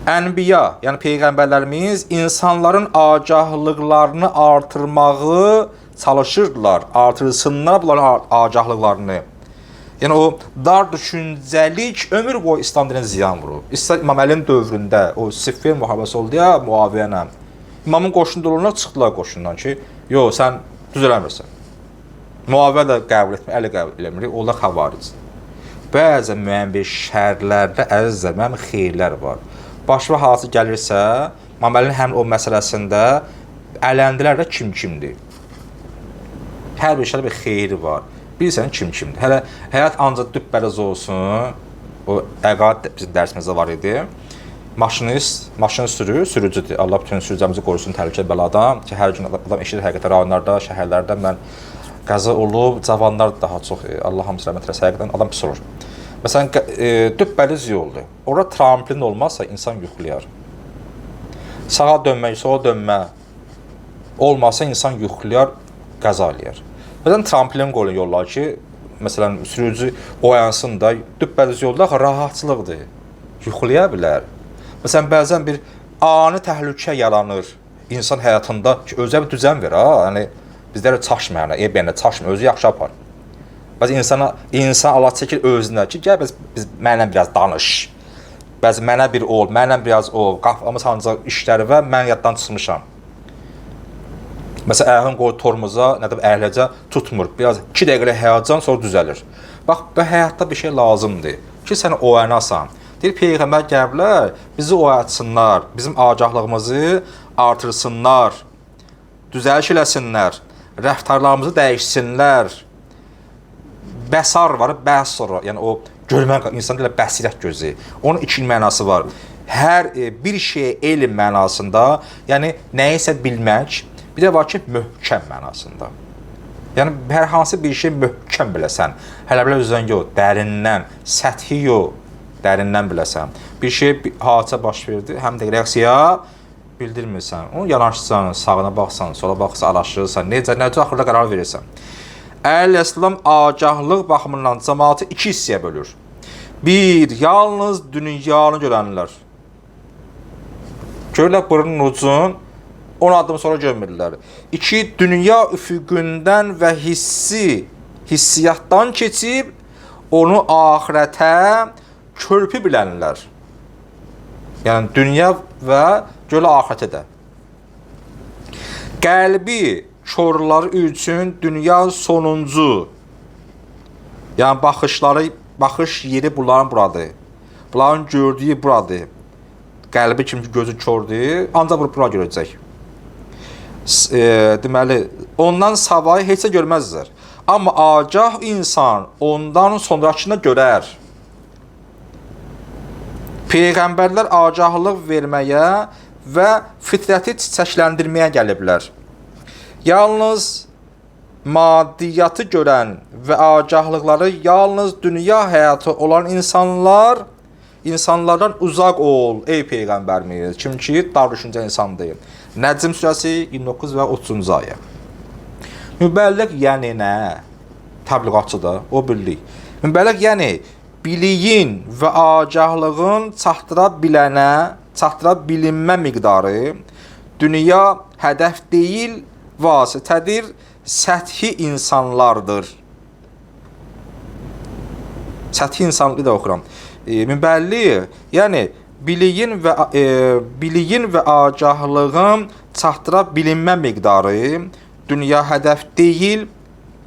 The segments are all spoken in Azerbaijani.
Ənbiya, yəni peyğəmbərlərimiz insanların agahlıqlarını artırmağı çalışırdılar, artırsınlar bunların agahlıqlarını. Yəni o dar düşüncəlik ömür boyu İslam dininə ziyan vurub. İstər İmam Əlinin dövründə o Siffin müharibəsi oldu ya Muaviyə ilə. İmamın qoşunlarına çıxdılar qoşundan ki, yox sən düz eləmirsən. Muaviyə də qəbul etmir, Əli qəbul etmir, onlar xavaric. Bəzi müəyyən bir şərlərdə əzizlər, müəyyən xeyirlər var. Başına hansı gəlirsə, İmam Əlinin həm o məsələsində ələndilər də kimdir. Hər bir şeydə bir xeyri var. Bilirsən kimdir. Hələ həyat ancaq düppəriz olsun. O əqaid bizim dərsimizdə var idi. Maşını sürür, sürücüdür. Allah bütün sürücülərimizi qorusun təhlükə bəladan. Ki, hər gün adam eşidir həqiqətən rayonlarda, şəhərlərdə mən qəza olub, cavanlar daha çox Allah hamısı rəhmət eləsin, həqiqətən adam pis olur. Məsələn, düppəriz yoldur. Orada tramplin olmazsa insan yuxulayar. Sağa dönmək, sola dönmə olmazsa insan yuxulayar, qəza eləyər. Məsələn, tramplin qoyun yollar ki, məsələn, sürücü oyansın da, düppəriz yolda rahatçılıqdır, yuxulaya bilər. Məsələn, bəzən bir ani təhlükə yaranır insan həyatında ki, özə bir düzən ver, yəni, bizlər çaşmayana, ebəyəndə çaşmır, özü yaxşı apar. Bəzi insan Allah çəkir özünə ki, gəl biz mənlə biraz danış, bəzi mənə bir ol, mənlə biraz ol, qafamız ancaq işləri və mən yaddan çıxmışam. Məsələn, ayağın qoy tormuza, əhləcə tutmur. Biraz 2 dəqiqəlik həyəcan, sonra düzəlir. Bax, bu həyatda bir şey lazımdır ki, səni oyanasan. Deyir, Peyğəmbər gəliblər, bizi oyatsınlar, bizim agahlığımızı artırsınlar, düzəliş eləsinlər, rəftarlarımızı dəyişsinlər. Bəsar var, bəsar, yəni o görmən, insan deyirlər, bəsirət gözü. Onun iki mənası var. Hər bir şeyə elm mənasında, yəni nəyisə bilmək, bir də var ki, möhkəm mənasında. Yəni, hər hansı bir şey möhkəm biləsən. Hələ bilə üzrən yox, dərindən, səthi yox, dərindən biləsən. Bir şey, hadisə baş verdi, həm də reaksiya bildirmirsən. Onu yanaşsan, sağına baxsan, sola baxsan, araşdırırsan, necə axırda qərar verirsən. Əhl-İslam agahlıq baxımından cəmaatı 2 hissəyə bölür. 1, yalnız dünyanı görənlər. Görürlər burnun ucun, 10 adım sonra görmürlər. 2, dünya üfüqündən və hissiyatdan keçib, onu ahirətə körpü bilənlər. Yəni, dünya və gölə ahirətə də. Qəlbi körləri üçün dünya sonuncu. Yəni, baxış yeri bunların buradır. Bunların gördüyü buradır. Qəlbi kim ki gözü kördür, ancaq bura görəcək. Deməli, ondan savayı heç də görməzlər. Amma agah insan ondan sonrakını görər. Peyğəmbərlər agahlıq verməyə və fitrəti çiçəkləndirməyə gəliblər. Yalnız maddiyyatı görən və agahlıqları yalnız dünya həyatı olan insanlardan uzaq ol, ey Peyğəmbərimiz. Kim ki, dar düşüncə insandır. Nəcm surəsi 29 və 30-cu ayə. Mübəlliğ yəni nə? Təbliğatçıdır, o birlik. Mübəlliğ yəni biliyin və agahlığın çatdıra bilinmə miqdarı dünya hədəf deyil, vasitədir, səthi insanlardır. Səthi insanlığı da oxuram. Mübəlliğ yəni biliyin və agahlığın çatdıra bilinmə miqdarı dünya hədəf deyil,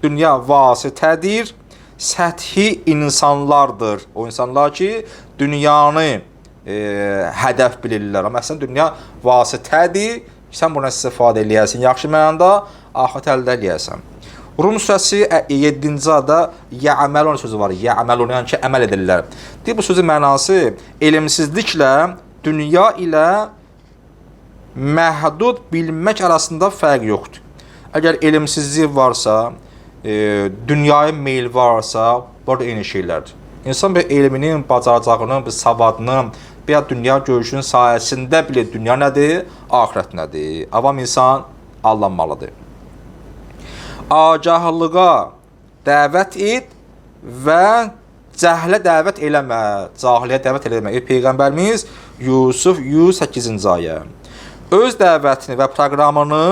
dünya vasitədir, səthi insanlardır. O insanlar ki, dünyanı hədəf bilirlər. Amma əslən, dünya vasitədir, sən buna istifadə eləyəsən. Yaxşı mənada, axirət əldə eləyəsən. Rum surəsi 7-ci ada yə'məlun sözü var. Yə'məlun, yəni ki, əməl edirlər. Bu sözün mənası elmsizliklə, dünya ilə məhdud bilmək arasında fərq yoxdur. Əgər elmsizlik varsa, dünyaya meyil varsa, burada eyni şeylərdir. İnsan bir elminin, bacaracağının, bir savadının, bir dünya görüşünün sayəsində bilir dünya nədir, axirət nədir. Avam insan allanmalıdır. Agahlığa dəvət et və cəhlə dəvət eləmə, cahiliyə dəvət eləmə. Peyğəmbərimiz Yusuf 108-ci ayə. Öz dəvətini və proqramını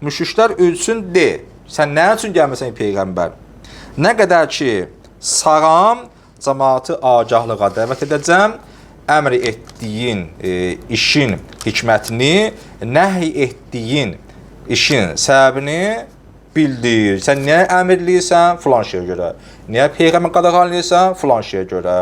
müşriklər üçün de. Sən nə üçün gəlməsən Peyğəmbər? Nə qədər ki, sağam cəmaatı agahlığa dəvət edəcəm, əmr etdiyin işin hikmətini, nəhy etdiyin işin səbəbini bildir. Sən niyə əmr eləyirsən? Filan şeyə görə. Niyə Peyğəmbər qadağan eləyirsən? Filan şeyə görə.